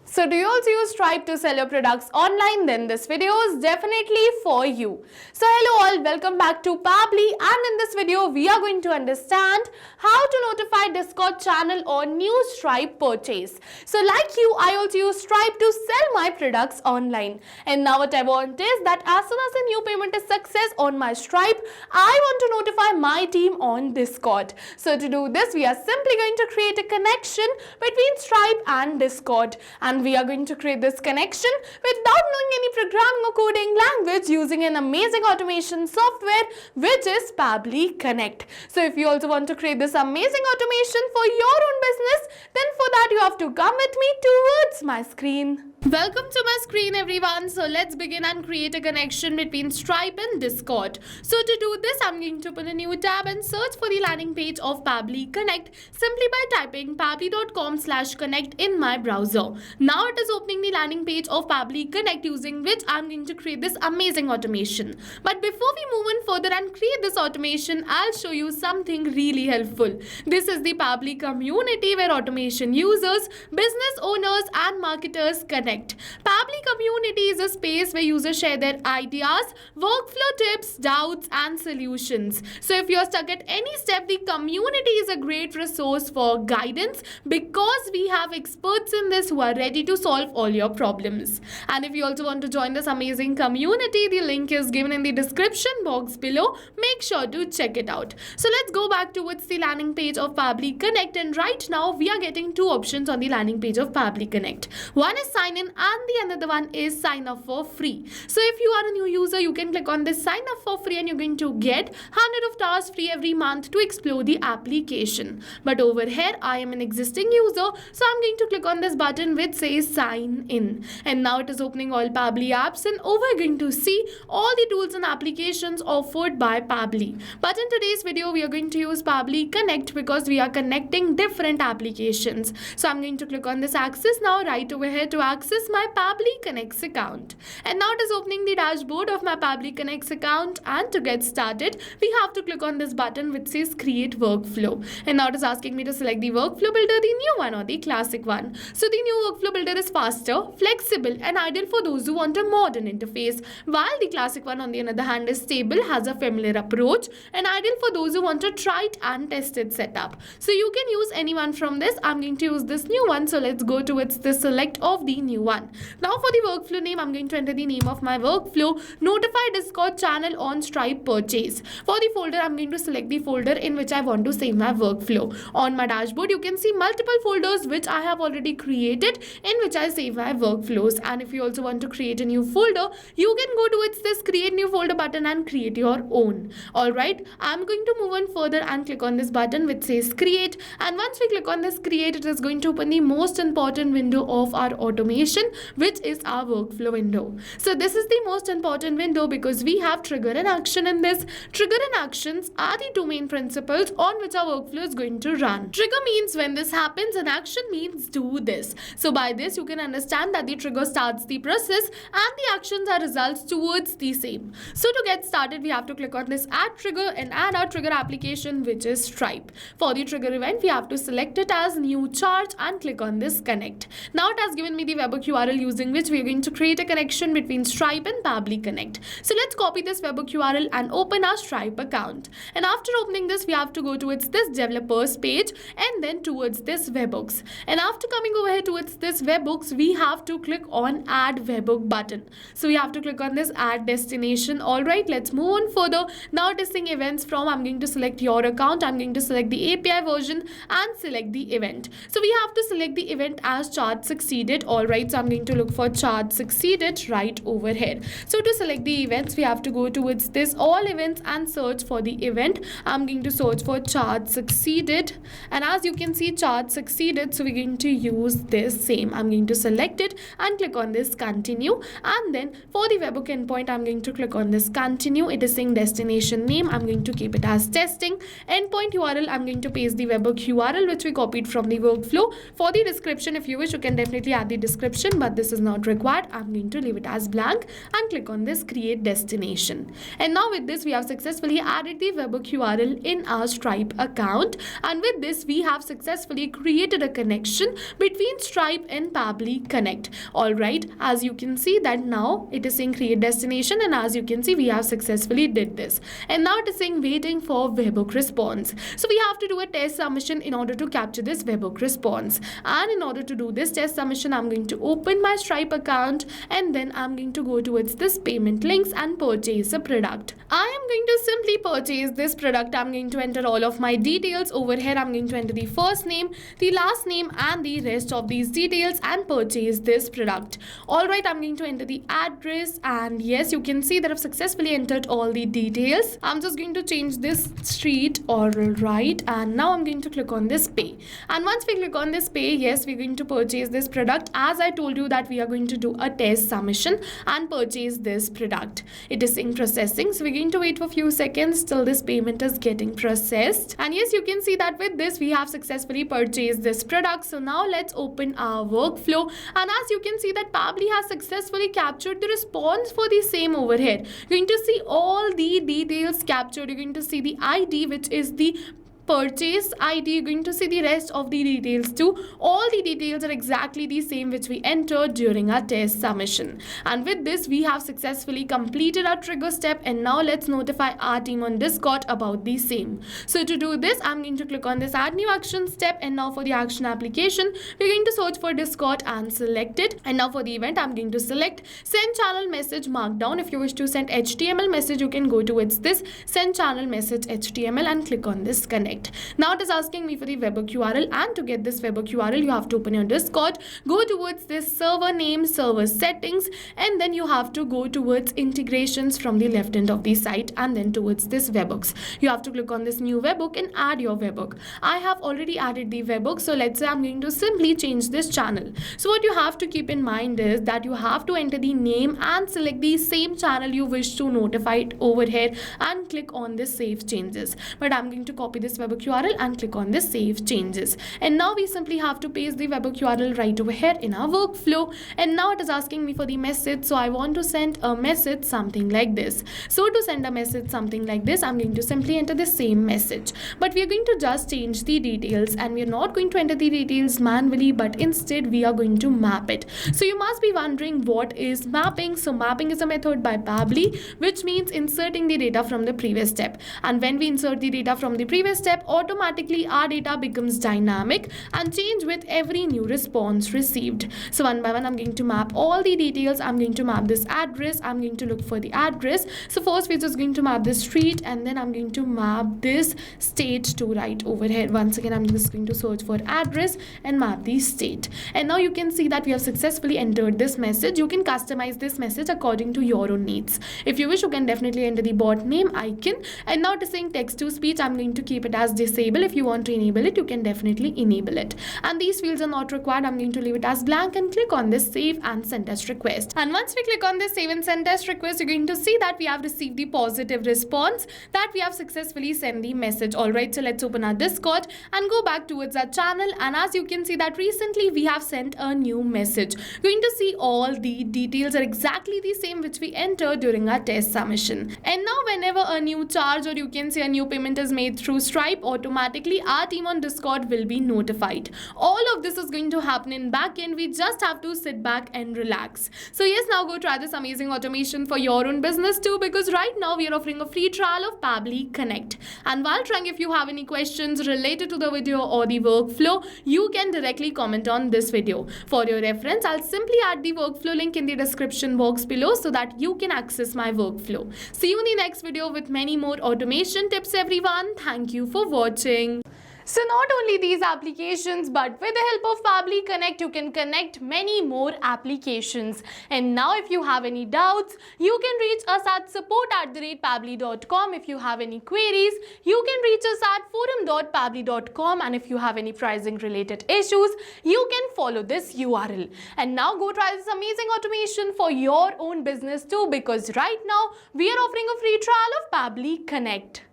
So do you also use Stripe to sell your products online? Then this video is definitely for you. So hello all, welcome back to Pabbly, and in this video we are going to understand how to notify Discord channel on new Stripe purchase. So like you, I also use Stripe to sell my products online. And now what I want is that as soon as a new payment is success on my Stripe, I want to notify my team on Discord. So to do this, we are simply going to create a connection between Stripe and Discord. And we are going to create this connection without knowing any programming or coding language using an amazing automation software which is Pabbly Connect. So if you also want to create this amazing automation for your own business, then for that you have to come with me towards my screen. Welcome to my screen everyone. So let's begin and create a connection between Stripe and Discord. So to do this, I'm going to open a new tab and search for the landing page of Pabbly Connect simply by typing pabbly.com/connect in my browser. Now it is opening the landing page of Pabbly Connect using which I'm going to create this amazing automation. But before we move on further and create this automation, I'll show you something really helpful. This is the Pabbly community where automation users, business owners and marketers connect. Pabbly community is a space where users share their ideas, workflow tips, doubts and solutions. So if you're stuck at any step, the community is a great resource for guidance because we have experts in this who are ready to solve all your problems. And if you also want to join this amazing community, the link is given in the description box below. Make sure to check it out. So let's go back towards the landing page of Pabbly Connect, and right now we are getting two options on the landing page of Pabbly Connect. One is sign in and the another one is sign up for free. So if you are a new user, you can click on this sign up for free and you're going to get 100 of tasks free every month to explore the application. But over here I am an existing user, so I'm going to click on this button which says sign in, and now it is opening all Pabbly apps, and over you're going to see all the tools and applications offered by Pabbly. But in today's video we are going to use Pabbly Connect because we are connecting different applications. So I'm going to click on this access now right over here to access my Pabbly Connects account, and now it is opening the dashboard of my Pabbly Connects account. And to get started we have to click on this button which says create workflow, and now it is asking me to select the workflow builder, the new one or the classic one. So the new workflow builder is faster, flexible and ideal for those who want a modern interface, while the classic one on the other hand is stable, has a familiar approach and ideal for those who want a tried and tested setup. So you can use any one from this. I'm going to use this new one, so let's go towards the select of the new one. Now for the workflow name, I'm going to enter the name of my workflow, notify Discord channel on Stripe purchase. For the folder, I'm going to select the folder in which I want to save my workflow. On my dashboard you can see multiple folders which I have already created in which I save my workflows. And if you also want to create a new folder, you can go towards this create new folder button and create your own. Alright, I'm going to move on further and click on this button which says create, and once we click on this create, it is going to open the most important window of our automation, which is our workflow window. So this is the most important window because we have trigger and action in this. Trigger and actions are the two main principles on which our workflow is going to run. Trigger means when this happens and action means do this. So by this you can understand that the trigger starts the process and the actions are results towards the same. So to get started we have to click on this add trigger and add our trigger application which is Stripe. For the trigger event we have to select it as new charge and click on this connect. Now it has given me the webhook URL using which we are going to create a connection between Stripe and Pabbly Connect. So let's copy this webhook URL and open our Stripe account. And after opening this, we have to go towards this developers page and then towards this webhooks. And after coming over here towards this webhooks, we have to click on add webhook button. So we have to click on this add destination. Alright, let's move on further. Now it is saying events from. I'm going to select your account. I'm going to select the API version and select the event. So we have to select the event as charge succeeded. Alright, so I'm going to look for charge succeeded right over here. So to select the events, we have to go towards this all events and search for the event. I'm going to search for charge succeeded, and as you can see charge succeeded, so we're going to use this same. I'm going to select it and click on this continue, and then for the webhook endpoint I'm going to click on this continue. It is saying destination name. I'm going to keep it as testing. Endpoint URL, I'm going to paste the webhook URL which we copied from the workflow. For the description, if you wish you can definitely add the description, but this is not required. I'm going to leave it as blank and click on this create destination. And now with this we have successfully added the webhook URL in our Stripe account, and with this we have successfully created a connection between Stripe in Pabbly Connect. Alright, as you can see that now it is saying create destination, and as you can see we have successfully did this. And now it is saying waiting for webhook response. So we have to do a test submission in order to capture this webhook response. And in order to do this test submission, I'm going to open my Stripe account, and then I'm going to go towards this payment links and purchase a product. I am going to simply purchase this product. I'm going to enter all of my details over here. I'm going to enter the first name, the last name, and the rest of these details and purchase this product. Alright, I'm going to enter the address, and yes, you can see that I've successfully entered all the details. I'm just going to change this street. Alright, and now I'm going to click on this pay. And once we click on this pay, yes, we're going to purchase this product. As I told you that we are going to do a test submission and purchase this product. It is in processing, so we're going to wait for a few seconds till this payment is getting processed. And yes, you can see that with this we have successfully purchased this product. So now let's open our workflow, and as you can see that Pabbly has successfully captured the response for the same over here. You're going to see all the details captured. You're going to see the ID, which is the purchase ID. You're going to see the rest of the details too. All the details are exactly the same which we entered during our test submission. And with this we have successfully completed our trigger step, and now let's notify our team on Discord about the same. So to do this, I'm going to click on this add new action step, and now for the action application we're going to search for Discord and select it. And now for the event I'm going to select send channel message markdown. If you wish to send HTML message, you can go towards this send channel message HTML and click on this connect. Now it is asking me for the webhook URL, and to get this webhook URL you have to open your Discord, go towards this server name, server settings, and then you have to go towards integrations from the left end of the site, and then towards this webhooks. You have to click on this new webhook and add your webhook. I have already added the webhook, so let's say I'm going to simply change this channel. So what you have to keep in mind is that you have to enter the name and select the same channel you wish to notify it over here, and click on this save changes. But I'm going to copy this webhook URL and click on this save changes. And now we simply have to paste the webhook URL right over here in our workflow. And now it is asking me for the message, so I want to send a message something like this. So to send a message something like this, I'm going to simply enter the same message, but we are going to just change the details, and we are not going to enter the details manually, but instead we are going to map it. So you must be wondering what is mapping. So mapping is a method by Pabbly which means inserting the data from the previous step, and when we insert the data from the previous step, automatically our data becomes dynamic and change with every new response received. So one by one I'm going to map all the details. I'm going to map this address. I'm going to look for the address. So first we're just going to map the street, and then I'm going to map this state to right over here. Once again I'm just going to search for address and map the state. And now you can see that we have successfully entered this message. You can customize this message according to your own needs. If you wish, you can definitely enter the bot name icon. And now it is saying text to speech. I'm going to keep it as disable. If you want to enable it, you can definitely enable it. And these fields are not required. I'm going to leave it as blank and click on this save and send test request. And once we click on this save and send test request, you're going to see that we have received the positive response that we have successfully sent the message. Alright, so let's open our Discord and go back towards our channel. And as you can see that recently we have sent a new message. You're going to see all the details are exactly the same which we entered during our test submission. And now whenever a new charge, or you can say a new payment is made through Stripe, automatically our team on Discord will be notified. All of this is going to happen in backend. We just have to sit back and relax. So yes, now go try this amazing automation for your own business too, because right now we are offering a free trial of Pabbly Connect. And while trying, if you have any questions related to the video or the workflow, you can directly comment on this video. For your reference, I'll simply add the workflow link in the description box below so that you can access my workflow. See you in the next video with many more automation tips, everyone. Thank you for watching. So not only these applications, but with the help of Pabbly Connect, you can connect many more applications. And now if you have any doubts, you can reach us at support@pabbly.com. If you have any queries, you can reach us at forum.pabbly.com. And if you have any pricing related issues, you can follow this URL. And now go try this amazing automation for your own business too, because right now we are offering a free trial of Pabbly Connect.